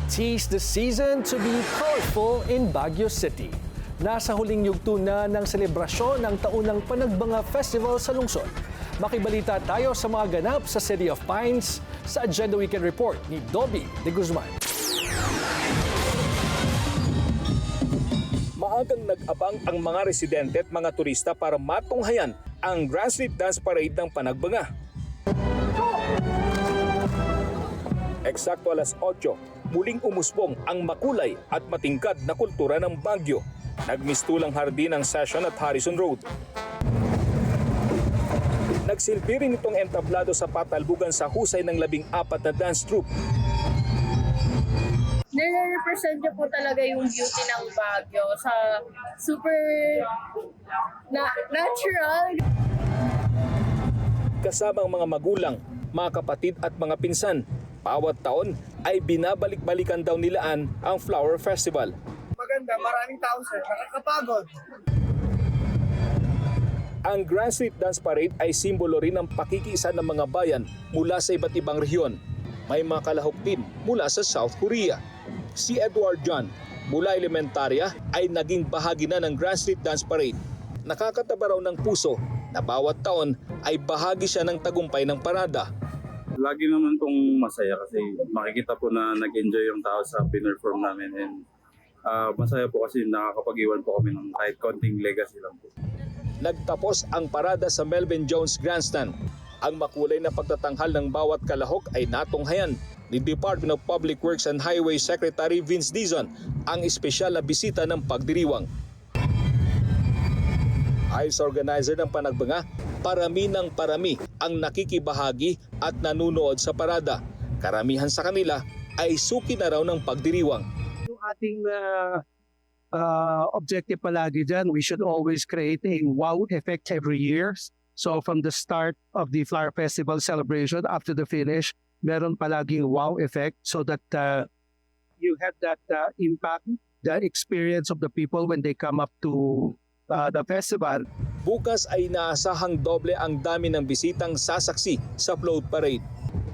Tis the season to be colorful in Baguio City. Nasa huling yugto na ng selebrasyon ng taunang Panagbanga Festival sa lungsod. Makibalita tayo sa mga ganap sa City of Pines sa Agenda Weekend Report ni Dobby de Guzman. Maagang nag-abang ang mga residente at mga turista para matunghayan ang Grand Street Dance Parade ng Panagbanga. Eksakto alas 8, muling umusbong ang makulay at matingkad na kultura ng Baguio. Nagmistulang hardin ang session at Harrison Road. Nagsilbi rin itong entablado sa patalbugan sa husay ng 14 na dance troupe. Nire-represent niya po talaga yung beauty ng Baguio sa super natural. Kasamang mga magulang, mga kapatid at mga pinsan, bawat taon ay binabalik-balikan daw nilaan ang Flower Festival. Maganda, maraming tao sir, nakakapagod. Ang Grand Street Dance Parade ay simbolo rin ng pakikiisa ng mga bayan mula sa iba't ibang rehiyon. May mga kalahok din mula sa South Korea. Si Edward John mula elementarya ay naging bahagi na ng Grand Street Dance Parade. Nakakataba raw ng puso na bawat taon ay bahagi siya ng tagumpay ng parada. Lagi naman tong masaya kasi makikita po na nag-enjoy yung tao sa pinerform namin and masaya po kasi nakakapag-iwan po kami ng kahit konting legacy lang po. Nagtapos ang parada sa Melvin Jones Grandstand. Ang makulay na pagtatanghal ng bawat kalahok ay natunghayan ni Department of Public Works and Highway Secretary Vince Dizon ang espesyal na bisita ng pagdiriwang. Ayon sa organizer ng Panagbanga, parami ng parami ang nakikibahagi at nanunood sa parada. Karamihan sa kanila ay suki na raw ng pagdiriwang. Yung ating objective palagi dyan, we should always create a wow effect every year. So from the start of the Flower Festival celebration up to the finish, meron palaging wow effect so that you have that impact, the experience of the people when they come up to the festival. Bukas ay inaasahang doble ang dami ng bisitang sasaksi sa float parade.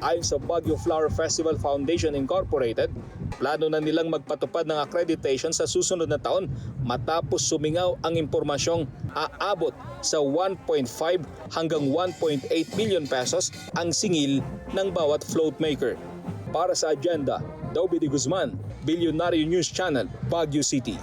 Ayon sa Baguio Flower Festival Foundation Incorporated, plano na nilang magpatupad ng accreditation sa susunod na taon matapos sumingaw ang impormasyong aabot sa 1.5 hanggang 1.8 billion pesos ang singil ng bawat float maker. Para sa Agenda, Dobby de Guzman, Billionaire News Channel, Baguio City.